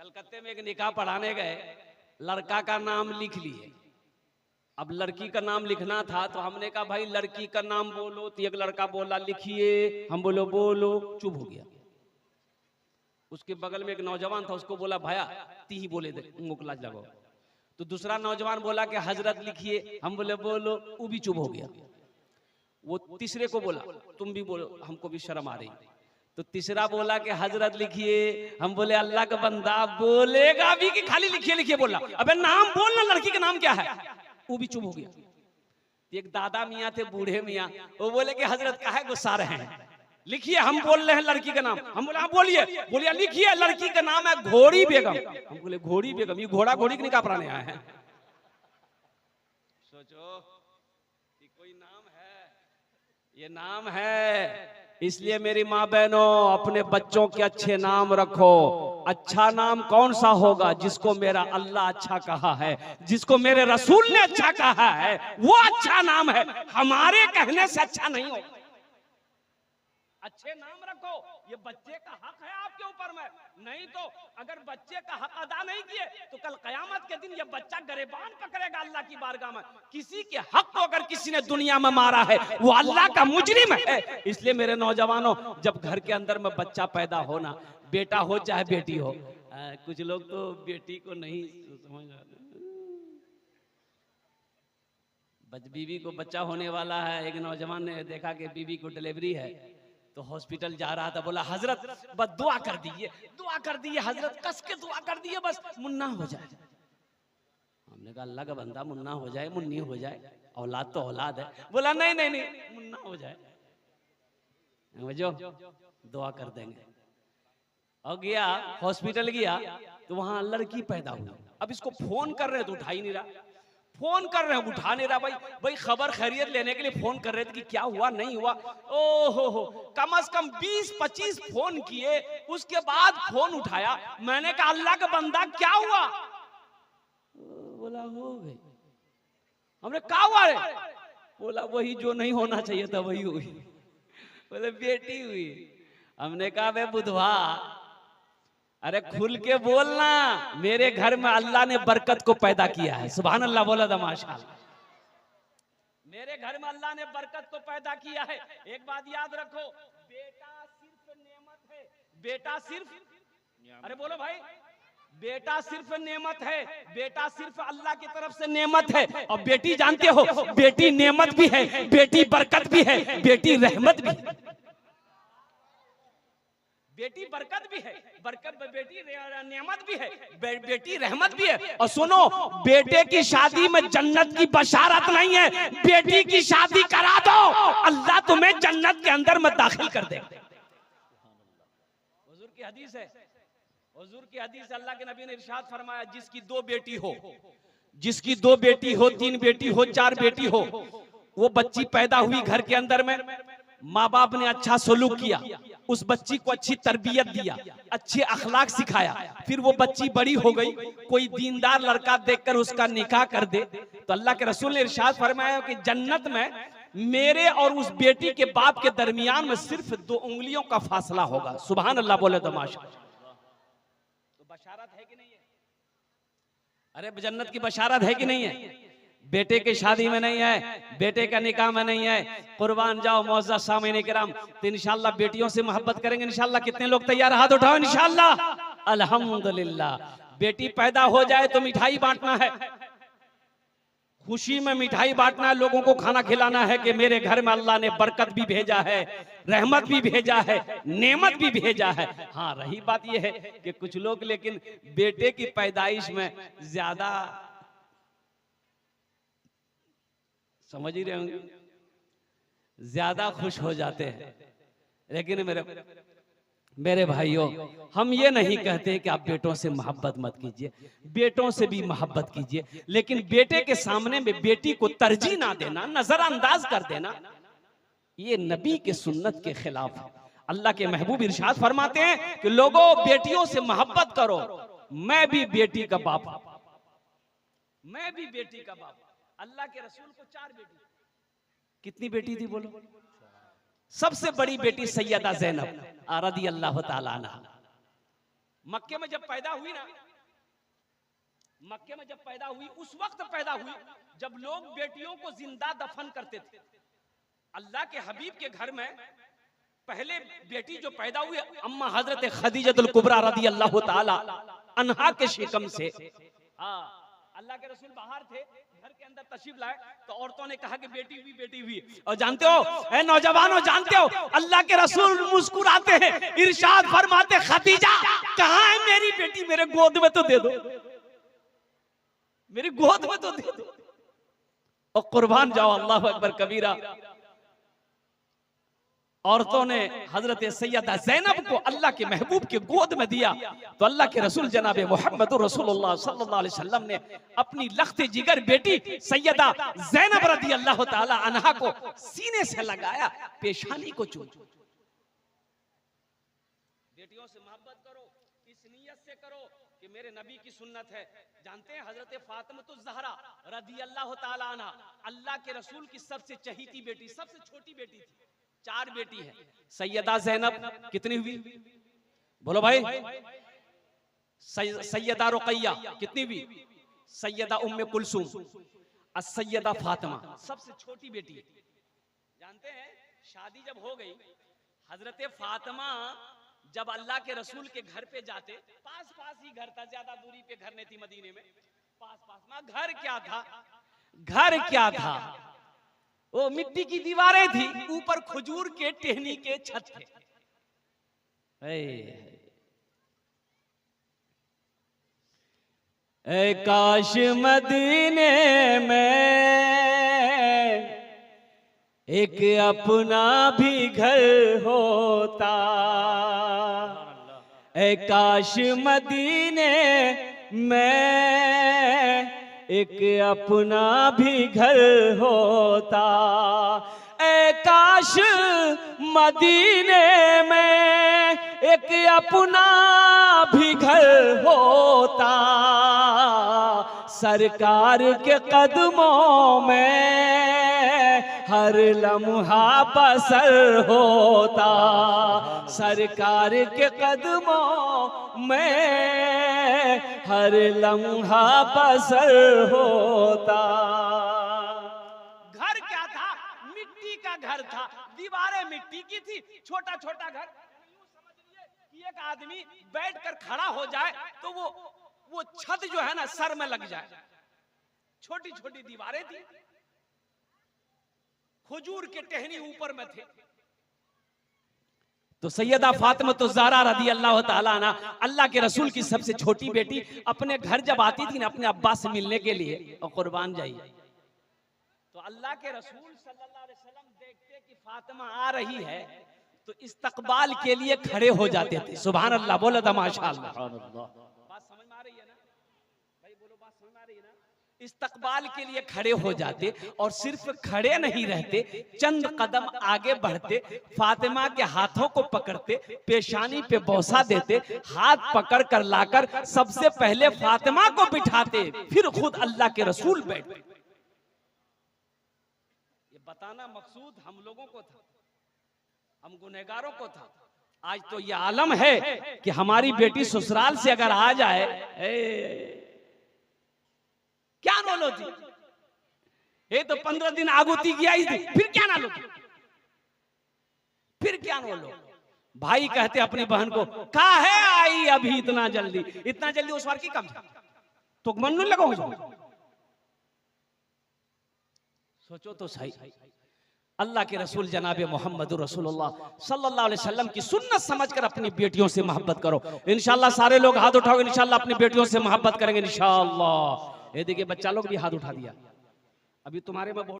कलकत्ते में एक निकाह पढ़ाने गए, लड़का का नाम लिख लिए। अब लड़की का नाम लिखना था तो हमने कहा भाई लड़की का नाम बोलो, तो एक लड़का बोला लिखिए, हम बोलो बोलो, चुप हो गया। उसके बगल में एक नौजवान था, उसको बोला भैया ती ही बोले दे, मुकला लगाओ। तो दूसरा नौजवान बोला कि हजरत लिखिए, हम बोले बोलो, वो भी चुप हो गया। वो तीसरे को बोला तुम भी बोलो, हमको भी शर्म आ रही। तो तीसरा बोला कि हजरत लिखिए, हम बोले अल्लाह का बंदा बोलेगा भी कि खाली लिखिए लिखिए बोला, अबे नाम बोलना, लड़की का नाम क्या है। वो भी चुप हो गया। एक दादा मियाँ थे, बूढ़े मियाँ, वो बोले कि हजरत काहे गुस्सा रहे हैं, लिखिए, हम बोल रहे हैं लड़की का नाम। हम बोले हाँ बोलिए। बोलिए लिखिए, लड़की का नाम है घोड़ी बेगम। हम बोले घोड़ी बेगम, ये घोड़ा घोड़ी के निकाह पढ़ाने आए हैं। सोचो कि कोई नाम है, ये नाम है। इसलिए मेरी माँ बहनों, अपने बच्चों के अच्छे नाम रखो। अच्छा नाम कौन सा होगा? जिसको मेरा अल्लाह अच्छा कहा है, जिसको मेरे रसूल ने अच्छा कहा है, वो अच्छा नाम है। हमारे कहने से अच्छा नहीं होगा। अच्छे नाम रखो, ये बच्चे का हक है आपके ऊपर में। नहीं तो अगर बच्चे का हक अदा नहीं किए तो कल कयामत के दिन ये बच्चा गरेबान पकड़ेगा अल्लाह की बारगाह में। किसी के हक को अगर किसी ने दुनिया में मारा है, वो अल्लाह का मुजरिम है। इसलिए मेरे नौजवानों, जब घर के अंदर में बच्चा पैदा होना, बेटा हो चाहे बेटी हो, कुछ लोग तो बेटी को नहीं समझ रहे, बीवी को बच्चा होने वाला है। एक नौजवान ने देखा कि बीवी को डिलीवरी है, तो हॉस्पिटल जा रहा था, बोला हजरत बस दुआ कर दीजिए, दुआ कर दीजिए हजरत, कस के दुआ कर दीजिए, बस मुन्ना हो जाए। हमने कहा अल्लाह का बंदा, मुन्ना हो जाए, मुन्नी हो जाए, औलाद तो औलाद है। बोला नहीं नहीं नहीं, मुन्ना हो जाए, समझो दुआ कर देंगे। और गया हॉस्पिटल, गया तो वहां लड़की पैदा हुई। अब इसको फोन कर रहे तो उठा ही नहीं रहा, फोन कर रहे हैं उठा नहीं रहा। भाई खबर खैरियत लेने के लिए फोन कर रहे थे कि क्या हुआ नहीं हुआ। ओहो, कम से कम 20-25 फोन किए, उसके बाद फोन उठाया। मैंने कहा अल्लाह का बंदा क्या हुआ? बोला हो गई। हमने कहा हुआ रे? बोला वही जो नहीं होना चाहिए था वही हुई। बोले बेटी हुई। हमने कहा वे बुधवा, अरे खुल के बोलना, मेरे घर में अल्लाह ने बरकत को पैदा किया है। सुभान अल्लाह बोला था माशाअल्लाह। मेरे घर में अल्लाह ने बरकत को पैदा किया है। एक बात याद रखो, बेटा सिर्फ नेमत है, बेटा सिर्फ, अरे बोलो भाई, बेटा सिर्फ नेमत है, बेटा सिर्फ अल्लाह की तरफ से नेमत है। और बेटी जानते हो, बेटी नेमत भी है, बेटी बरकत भी है, बेटी रहमत भी है। बेटी बरकत भी है, बरकत बेटी नेमत भी है, बेटी रहमत भी है। और सुनो, बेटे की शादी में जन्नत की बशारत नहीं है, बेटी की शादी करा दो, अल्लाह तुम्हें जन्नत के अंदर में दाखिल कर दे। हुजूर की हदीस है, हुजूर की हदीस, अल्लाह के नबी ने इरशाद फरमाया, जिसकी 2 बेटी हो, जिसकी 2 बेटी हो, 3 बेटी हो, 4 बेटी हो, वो बच्ची पैदा हुई घर के अंदर में, माँ बाप ने अच्छा सलूक किया, उस बच्ची को अच्छी तरबियत दिया, अच्छे अखलाक सिखाया, फिर वो बच्ची बड़ी हो गई, कोई दीनदार लड़का देखकर उसका निकाह कर दे, तो अल्लाह के रसूल ने इरशाद फरमाया कि जन्नत में मेरे और उस बेटी के बाप के दरमियान में सिर्फ 2 उंगलियों का फासला होगा। सुभान अल्लाह बोले तो माशाअल्लाह। तो बशारत है कि नहीं है? अरे जन्नत की बशारत है कि नहीं है? बेटे की शादी में नहीं है, बेटे का निकाह में नहीं है। कुर्बान जाओ मौजूद सामीन किराम, तो इंशाअल्लाह बेटियों से मोहब्बत करेंगे इंशाअल्लाह। कितने लोग तैयार? हाथ उठाओ इंशाअल्लाह। अल्हम्दुलिल्लाह। बेटी पैदा हो जाए तो मिठाई बांटना है, खुशी में मिठाई बांटना है, लोगों को खाना खिलाना है कि मेरे घर में अल्लाह ने बरकत भी भेजा है, रहमत भी भेजा है, नेमत भी भेजा है। हाँ, रही बात यह है कि कुछ लोग लेकिन बेटे की पैदाइश में ज्यादा, समझ ही रहे होंगे, ज्यादा खुश हो जाते हैं। लेकिन मेरे भाइयों, हम ये नहीं कहते कि आप बेटों से मोहब्बत मत कीजिए, बेटों से भी मोहब्बत कीजिए, लेकिन बेटे के सामने में बेटी को तरजीह ना देना, नजरअंदाज कर देना, ये नबी के सुन्नत के खिलाफ है। अल्लाह के महबूब इरशाद फरमाते हैं कि लोगों बेटियों से मोहब्बत करो, मैं भी बेटी का बाप हूं, मैं भी बेटी का बाप। अल्लाह के रसूल को 4 बेटी, कितनी बेटी थी बोलो? सबसे बड़ी बेटी सैयदा ज़ैनब रज़ी अल्लाह ताला अन्हा, मक्के में जब पैदा हुई ना, मक्के में जब पैदा हुई उस वक्त पैदा हुई जब लोग बेटियों को जिंदा दफन करते थे। अल्लाह के हबीब के घर में पहले बेटी जो पैदा हुई अम्मा हजरत खदीजतुल कुबरा रदी अल्लाह ताला अन्हा के शिकम से। अल्लाह के रसूल बाहर थे, घर के अंदर तशरीफ लाए तो औरतों ने कहा कि बेटी हुई, बेटी हुई। और जानते हो ए नौजवानों, जानते हो अल्लाह के रसूल मुस्कुराते हैं, इरशाद फरमाते खदीजा कहाँ है मेरी बेटी, मेरे गोद में तो दे दो, मेरी गोद में तो दे दो। और कुर्बान जाओ, अल्लाह अकबर कबीरा। औरतों ने हजरत सैयदा ज़ैनब को अल्लाह के महबूब के गोद में दिया तो अल्लाह के रसूल जनाब मोहम्मद रसूलुल्लाह सल्लल्लाहु अलैहि वसल्लम ने अपनी लख्त जिगर बेटी सैयदा ज़ैनब रदी अल्लाह ताला अन्हा को सीने से लगाया, पेशानी को चूमा। बेटियों से मोहब्बत करो, इस नियत से करो कि मेरे नबी की सुन्नत है। जानते हैं हजरत फातिमा ज़हरा रदी अल्लाह ताला अन्हा अल्लाह के रसूल की सबसे चहीती बेटी, सबसे छोटी बेटी थी। 4 बेटी है। सैयदा ज़ैनब कितनी हुई बोलो भाई? सैयदा रुक़ैया कितनी हुई? सैयदा उम्मे कुलसूम, सैयदा फातिमा सबसे छोटी बेटी है। जानते हैं शादी जब हो गई, हजरत फातिमा जब अल्लाह के रसूल के घर पे जाते, पास पास ही घर था, ज्यादा दूरी पे घर नहीं थी मदीने में, पास पास में। घर क्या था? घर क्या था? वो मिट्टी की दीवारें थी, ऊपर खजूर के टहनी के छत थे। ऐ काश मदीने में एक अपना भी घर होता, ऐ काश मदीने में एक अपना भी घर होता, ऐ काश मदीने में एक अपना भी घर होता, सरकार के कदमों में हर लम्हा बसर होता, सरकार के कदमों में हर लम्हा बसर होता। घर क्या था? मिट्टी का घर था, दीवारें मिट्टी की थी, छोटा छोटा घर। यूं समझिए कि एक आदमी बैठकर खड़ा हो जाए तो वो छत जो है ना सर में लग जाए। छोटी छोटी दीवारें थी, खजूर के टहनी ऊपर में थे। तो सैयदा फातिमा तो ज़हरा रदी अल्लाह ताला अन्हा अल्लाह के रसूल की सबसे छोटी बेटी अपने घर जब आती थी ना अपने अब्बा से मिलने के लिए, और कुर्बान जाइए, तो अल्लाह के रसूल सल्लल्लाहु अलैहि वसल्लम देखते कि फातिमा आ रही है तो इस्तकबाल के लिए खड़े हो जाते थे। सुभान अल्लाह, बोलो तो माशाअल्लाह। बात समझ में आ रही है ना भाई? बोलो, बात समझ में आ रही है ना? इस्तकबाल के लिए खड़े हो जाते, और सिर्फ खड़े नहीं रहते, चंद कदम आगे बढ़ते, फातिमा के हाथों को पकड़ते, पेशानी पे बौसा देते, हाथ पकड़ कर लाकर सबसे पहले फातिमा को बिठाते, फिर खुद अल्लाह के रसूल बैठते। ये बताना मकसूद हम लोगों को था, हम गुनहगारों को था। आज तो ये आलम है कि हमारी बेटी ससुराल से अगर आ जाए, क्या नोलो थी? ये तो 15 दिन आगुती की आई थी, फिर क्या ना लो, फिर क्या नोलो? भाई कहते अपनी बहन को, कहा है आई अभी इतना जल्दी, इतना जल्दी उस बार की कम तो मन नहीं लगो। सोचो तो सही, अल्लाह के रसूल जनाब मोहम्मद रसूलुल्लाह सल्लल्लाहु अलैहि वसल्लम की सुन्नत समझकर अपनी बेटियों से मोहब्बत करो। इंशाअल्लाह सारे लोग हाथ उठाओगे, इंशाअल्लाह अपनी बेटियों से मोहब्बत करेंगे इंशाअल्लाह। ये देखिए बच्चा लोग भी हाथ उठा दिया। अभी तुम्हारे में बहुत